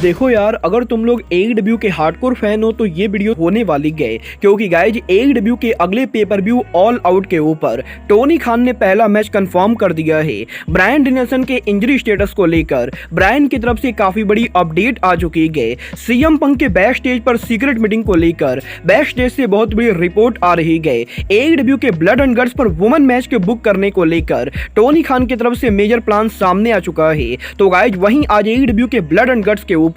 देखो यार, अगर तुम लोग AEW के हार्डकोर फैन हो तो ये वीडियो होने वाली गए, क्योंकि गाइज AEW के अगले पेपर व्यू ऑल आउट के ऊपर टोनी खान ने पहला मैच कंफर्म कर दिया है। ब्रायन डेनियल्सन के इंजरी स्टेटस को लेकर ब्रायन की तरफ से काफी बड़ी अपडेट आ चुकी है। CM पंक के बैक स्टेज पर सीक्रेट मीटिंग को लेकर बैक स्टेज से बहुत बड़ी रिपोर्ट आ रही है। AEW के ब्लड एंड गट्स पर वुमेन मैच के बुक करने को लेकर टोनी खान की तरफ से मेजर प्लान सामने आ चुका है। तो गाइज वहीं आज AEW के ब्लड एंड गट्स के ऊपर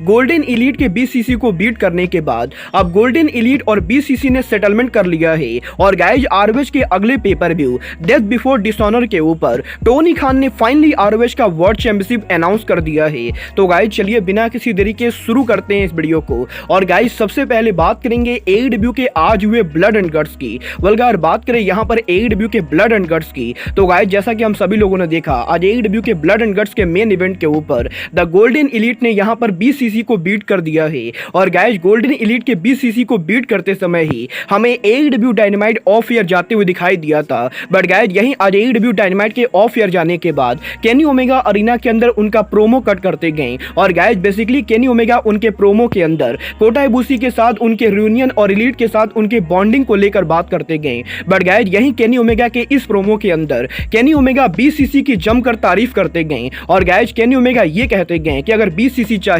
गोल्डन एलीट के BCC को बीट करने के बाद अब गोल्डन एलीट और BCC ने सेटलमेंट कर लिया है। और गाइज ROH के अगले pay per view death before dishonour के ऊपर टोनी खान ने फाइनली ROH का वर्ल्ड चैंपियनशिप अनाउंस कर दिया है। तो गाइज चलिए बिना किसी देरी के शुरू करते हैं इस वीडियो को। और गाइज सबसे पहले बात करेंगे AEW के आज हुए ब्लड एंड गट्स की। अगर बात करें यहाँ पर AEW के ब्लड एंड गट्स की, तो गाइज जैसा कि हम सभी लोगों ने देखा, आज AEW के ब्लड एंड गट्स के मेन इवेंट के ऊपर द गोल्डन एलीट ने यहाँ पर BCC को बीट कर दिया है। और गाइज गोल्डन एलीट के BCC को बीट करते समय ही हमें AEW डायनामाइट ऑफ एयर जाते हुए दिखाई दिया था। बट गाइज यहीं आज AEW डायनामाइट के ऑफ एयर जाने के बाद केनी ओमेगा अरीना के अंदर उनका प्रोमो कट करते गए। और गाइज बेसिकली केनी ओमेगा उनके प्रोमो के अंदर कोटा इबुशी के साथ उनके रियूनियन और एलीट के साथ उनके बॉन्डिंग को लेकर बात करते गए। बट गाइज यहीं केनी ओमेगा के इस प्रोमो के अंदर केनी ओमेगा BCC की जमकर तारीफ करते गए। और गाइज केनी ओमेगा ये कहते गए कि अगर BCC चाहे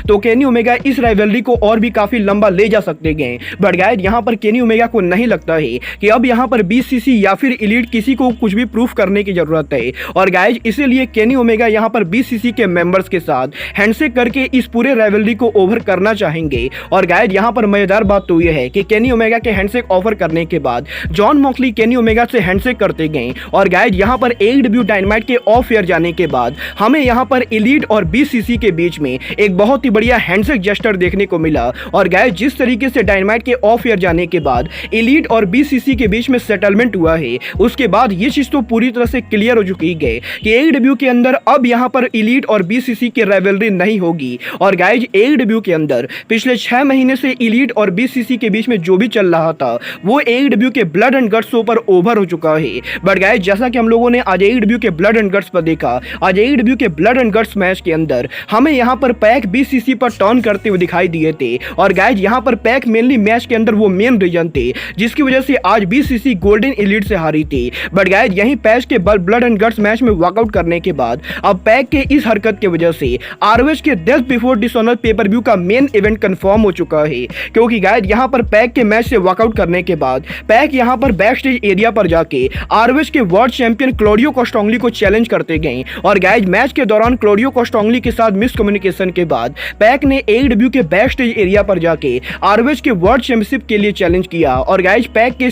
तो केनी ओमेगा इस राइवलरी को और भी काफी लंबा ले जा सकते गए। बट गाइज यहाँ पर केनी ओमेगा को नहीं लगता है कि अब यहाँ पर BCC या फिर एलीट किसी को कुछ भी प्रूफ करने की जरूरत है। और गाइज इसीलिए केनी ओमेगा यहाँ पर BCC के मेंबर्स के साथ हैंडशेक करके इस पूरे राइवलरी को ओवर करना चाहेंगे। और गाइज यहाँ पर मजेदार बात तो यह है कि केनी ओमेगा के हैंडशेक ऑफर करने के बाद जॉन मॉक्सली केनी ओमेगा से हैंडशेक करते गए। और गाइज यहाँ पर AEW डायनामाइट के ऑफ एयर जाने के बाद हमें यहाँ पर एलीट और BCC के बीच में एक बहुत ही बढ़िया हैंडशेक जेस्चर देखने को मिला। और गाइज जिस तरीके से डायनामाइट के ऑफ एयर जाने के बाद एलीट और BCC के बीच में सेटलमेंट हुआ है, उसके बाद ये चीज तो पूरी तरह से क्लियर हो चुकी है कि AEW के अंदर अब यहाँ पर एलीट और BCC की राइवलरी नहीं होगी। और गाइज AEW के अंदर पिछले 6 महीने से एलीट और BCC के बीच में जो भी चल रहा था वो AEW के ब्लड एंड गट्स पर ओवर हो चुका है। बट गाइज जैसा कि हम लोगों ने आज AEW के ब्लड एंड गट्स पर देखा, आज AEW के ब्लड एंड गट्स मैच के अंदर हमें यहाँ पर पैक BCC पर टर्न करते हुए दिखाई दिए थे। और गाइज यहाँ पर पैक मेनली मैच के अंदर वो मेन रीजन थे जिसकी वजह से आज BCC गोल्डन एलीट से हारी थी। बट गाइज यहीं पैक के ब्लड एंड गट्स मैच में वॉकआउट करने के बाद अब पैक के इस हरकत की वजह से ROH के death before dishonour pay per view का मेन इवेंट कंफर्म हो चुका है। क्योंकि गाइज यहाँ पर पैक के मैच से वॉकआउट करने के बाद पैक यहाँ पर बैक स्टेज एरिया पर जाके ROH के वर्ल्ड चैंपियन क्लॉडियो कोस्टोंगली को चैलेंज करते गए। और गाइज मैच के दौरान क्लॉडियो कोस्टोंगली के साथ मिसकम्युनिकेशन के बाद पैक ने AEW के बैक स्टेज एरिया पर जाके ROH के वर्ल्ड चैंपियनशिप के लिए चैलेंज किया। और गाइज पैक के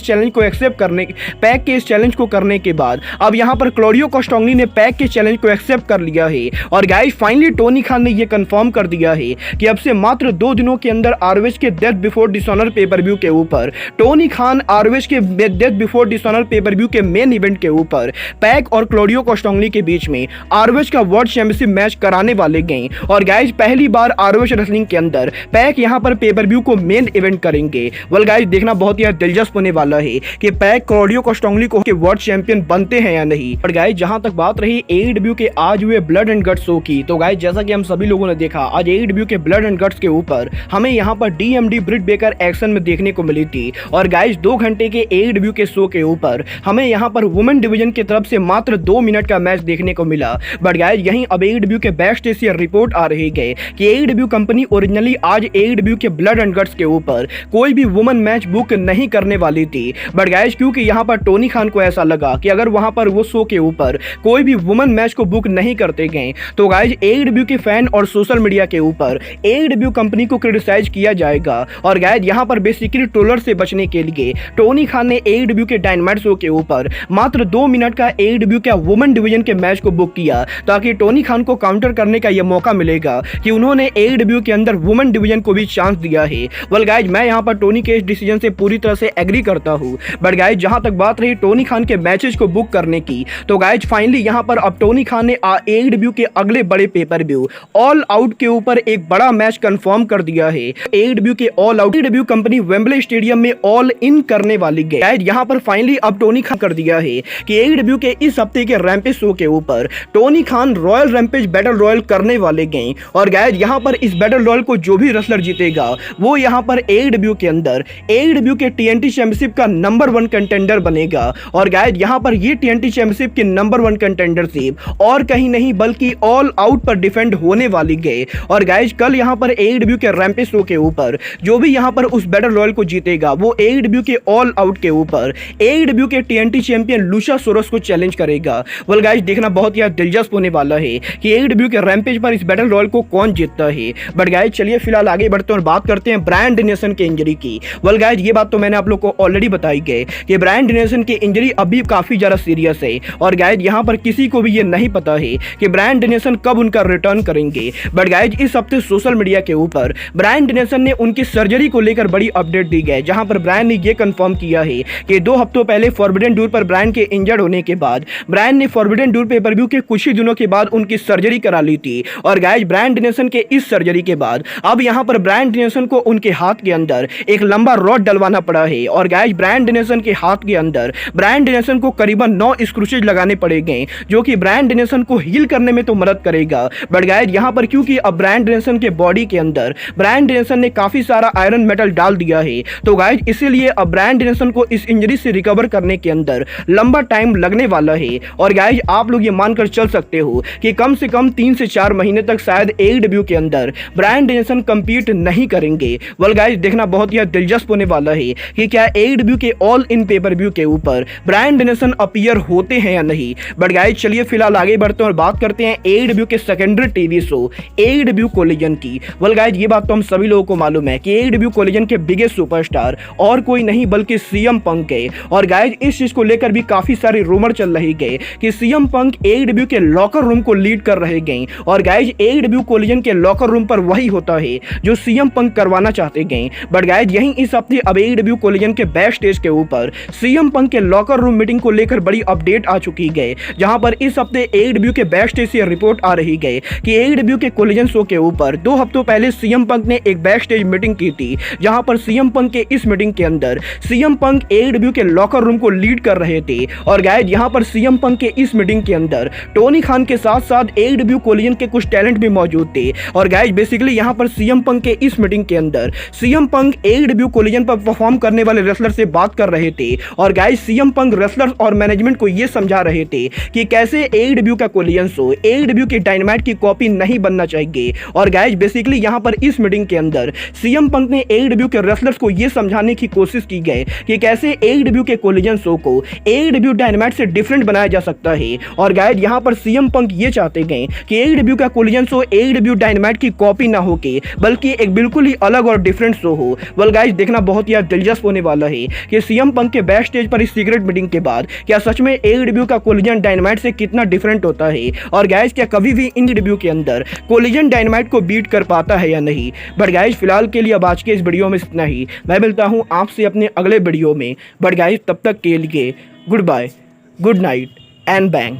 इस चैलेंज को करने के बाद अब यहाँ पर क्लॉडियो कोस्टोंगली ने पैक के चैलेंज को एक्सेप्ट कर लिया है। और गाइज फाइनली टोनी खान ने यह कंफर्म कर दिया है कि अब से मात्र 2 दिनों के अंदर ROH के death before dishonour pay per view के ऊपर टोनी खान ROH के death before dishonour pay per view के मेन इवेंट के ऊपर पैक और क्लॉडियो कोस्टोंगली के बीच में ROH का वर्ल्ड चैंपियनशिप मैच कराने वाले गए। और गाइज पहली बार ROH रेसलिंग के अंदर पैक यहाँ पर पेपर व्यू को मेन इवेंट करेंगे। गाइज देखना बहुत ही दिलचस्प होने वाला है कि पैक क्लॉडियो कोस्टोंगली को के वर्ल्ड चैंपियन बनते हैं या नहीं। और गाइज जहां तक बात रही AEW के आज हुए ब्लड एंड गट्स शो की, तो गाइज जैसा कि हम सभी लोगों ने देखा, आज AEW के ब्लड एंड गट्स के ऊपर हमें यहाँ पर DMD ब्रिट बेकर एक्शन में देखने को मिली थी। और गाइज 2 घंटे के AEW के शो के ऊपर हमें यहाँ पर वुमेन डिवीजन की तरफ से मात्र 2 मिनट का मैच देखने को मिला। बट गाइज यहीं अब AEW के बैक स्टेज से रिपोर्ट आ रही है कि AEW कंपनी ओरिजिनली आज AEW के ब्लड एंड गट्स के ऊपर कोई भी वुमेन मैच बुक नहीं करने वाली थी। बट गाइज क्योंकि यहाँ पर टोनी खान को ऐसा लगा कि अगर वहां पर वो शो के ऊपर कोई भी वुमेन मैच को बुक नहीं करते गए तो गाइज AEW के फैन और सोशल मीडिया के ऊपर AEW कंपनी को क्रिटिसाइज किया जाएगा। और गाइज यहाँ पर बेसिकली ट्रोलर से बचने के लिए टोनी खान ने AEW के डायनामाइट शो के ऊपर मात्र 2 मिनट का AEW का वुमेन डिवीजन के मैच को बुक किया, ताकि टोनी खान को काउंटर करने का यह मौका मिलेगा कि उन्होंने AEW के अंदर वुमेन डिवीजन को भी चांस दिया है। गाइज मैं यहाँ पर टोनी के इस डिसीजन से पूरी तरह से एग्री करता हूँ। बट गाइज जहां तक बात रही टोनी खान के मैचेस को बुक करने की, तो गाइज फाइनली यहाँ पर अब टोनी खान ने AEW के अगले बड़े पेपर व्यू ऑल आउट के ऊपर एक बड़ा मैच कंफर्म कर दिया है। AEW के all out AEW company Wembley stadium में ऑल इन करने वाली है। गाइज यहाँ पर फाइनली अब टोनी खान कर दिया है कि AEW के इस हफ्ते के रैम्पेज शो के ऊपर Tony Khan royal rampage battle royal करने वाले गए। और और गाइज यहाँ पर इस बैटल रॉयल को जो भी रेसलर जीतेगा वो यहाँ पर AEW के अंदर AEW के TNT चैंपियनशिप का नंबर 1 कंटेंडर बनेगा। और गाइज यहाँ पर ये TNT चैंपियनशिप की नंबर 1 कंटेंडरशिप और कहीं नहीं बल्कि ऑल आउट पर डिफेंड होने वाली है। और गाइज कल यहाँ पर AEW के रैम्पेज शो के ऊपर जो भी यहाँ पर उस बैटल रॉयल को जीतेगा वो AEW के ऑल आउट के ऊपर AEW के TNT चैंपियन लुचासोरस को चैलेंज करेगा। वेल गाइज देखना बहुत ही दिलचस्प होने वाला है कि AEW के रैम्पेज पर इस बैटल रॉयल को कौन जीतता है। बट गाइज चलिए फिलहाल आगे बढ़ते हैं और बात करते हैं ब्रायन डेनियल्सन के इंजरी की। वेल गाइज ये बात तो मैंने आप लोग को ऑलरेडी बताई गई कि ब्रायन डेनियल्सन की इंजरी अभी काफी ज्यादा सीरियस है। और गाइज यहाँ पर किसी को भी ये नहीं पता है कि ब्रायन डेनियल्सन कब उनका रिटर्न करेंगे। बट गाइज इस हफ्ते सोशल मीडिया के ऊपर ब्रायन डेनियल्सन ने उनकी सर्जरी को लेकर बड़ी अपडेट दी गई, जहां पर ब्रायन ने यह कंफर्म किया है कि 2 हफ्तों पहले फॉरबिडन डोर पर ब्रायन के इंजर्ड होने के बाद ब्रायन ने फॉरबिडन डोर पेपर व्यू के कुछ ही दिनों के बाद उनकी सर्जरी करा ली थी। और गाइज ब्रायन डेनियल्सन के इस सर्जरी के बाद अब यहां पर ब्रायन डेनियल्सन को उनके हाथ के अंदर एक लंबा रॉड डलवाना पड़ा है। और गाइज ब्रायन डेनियल्सन के हाथ के अंदर ब्रायन डेनियल्सन को करीबन 9 स्क्रूचेज लगाने पड़ेंगे, जो कि ब्रायन डेनियल्सन को हील करने में तो मदद करेगा। बट गाइज यहां पर क्योंकि अब ब्रायन डेनियल्सन के बॉडी के अंदर ब्रायन डेनियल्सन ने काफी सारा आयरन मेटल डाल दिया है, तो गाइज इसीलिए अब ब्रायन डेनियल्सन को इस इंजरी से रिकवर करने के अंदर लंबा टाइम लगने वाला है। और गाइज आप लोग ये मानकर चल सकते हो कि कम से कम 3 से 4 महीने तक शायद AEW के अंदर ब्रायन डेनियल्सन कंपीट नहीं करेंगे। वेल गाइज देखना बहुत ही दिलचस्प होने वाला है कि क्या AEW के ऑल इन पेपर व्यू के ऊपर ब्रायन डेनियल्सन अपीयर होते हैं या नहीं। बट गाइज चलिए फिलहाल आगे बढ़ते हैं और बात करते हैं AEW के secondary TV show AEW collision की। वेल गाइज ये बात तो हम सभी लोगों को मालूम है कि AEW कोलिजन के बिगेस्ट सुपरस्टार और कोई नहीं बल्कि CM पंक है। और गाइज इस चीज को लेकर भी काफी सारी रूमर चल रही है कि CM पंक AEW के लॉकर रूम को लीड कर रहे गए। और गाइज AEW कोलिजन के लॉकर रूम पर वही होता है जो CM पंक करवाना चाहते गए। बट गाइज यहीं इस हफ्ते अब AEW कोलिजन के बैक स्टेज के ऊपर CM पंक के लॉकर रूम मीटिंग को लेकर बड़ी अपडेट आ चुकी है, जहां पर इस हफ्ते AEW के बैक स्टेज से रिपोर्ट आ रही है कि AEW के कोलिजन शो के ऊपर 2 हफ्तों पहले CM पंक ने एक बैक स्टेज मीटिंग की थी, जहां पर CM पंक के इस मीटिंग के अंदर CM पंक AEW के लॉकर रूम को लीड कर रहे थे। और गाइज यहां पर CM पंक के इस मीटिंग के अंदर टोनी खान के साथ साथ AEW कोलिजन के कुछ टैलेंट भी मौजूद थे। और गाइज बेसिकली यहां पर CM पंक के इस मीटिंग के अंदर CM पंक AEW कोलिजन पर परफॉर्म करने वाले रेसलर से बात कर रहे थे। और गाइज CM पंक रेसलर और मैनेजमेंट को यह समझा रहे थे कि कैसे AEW का कोलिजन शो AEW के डायनामाइट की कॉपी नहीं बनना चाहिए। और गाइज बेसिकली यहां पर इस मीटिंग के अंदर CM पंक ने AEW के रेसलर्स को यह समझाने की कोशिश की गई कि कैसे AEW के कोलिजन शो को AEW डायनामाइट से डिफरेंट बनाया जा सकता है। और गाइज यहां पर CM पंक ये चाहते गए कि AEW का कोलिजन शो AEW डायनामाइट की कॉपी ना होके बल्कि एक बिल्कुल ही अलग और डिफरेंट शो हो। वेल गाइज देखना बहुत ही दिलचस्प होने वाला है कि CM पंक के बैक स्टेज पर इस सीक्रेट मीटिंग के बाद क्या सच में AEW का कोलिजन डायनामाइट से कितना डिफरेंट होता है। और गाइज क्या कभी भी AEW के अंदर कोलिजन डायनामाइट को बीट कर पाता है या नहीं। बट गाइज फिलहाल के लिए अब आज के इस वीडियो में इतना ही। मैं मिलता हूं आपसे अपने अगले वीडियो में। बट गाइज तब तक के लिए good bye, good night and bang.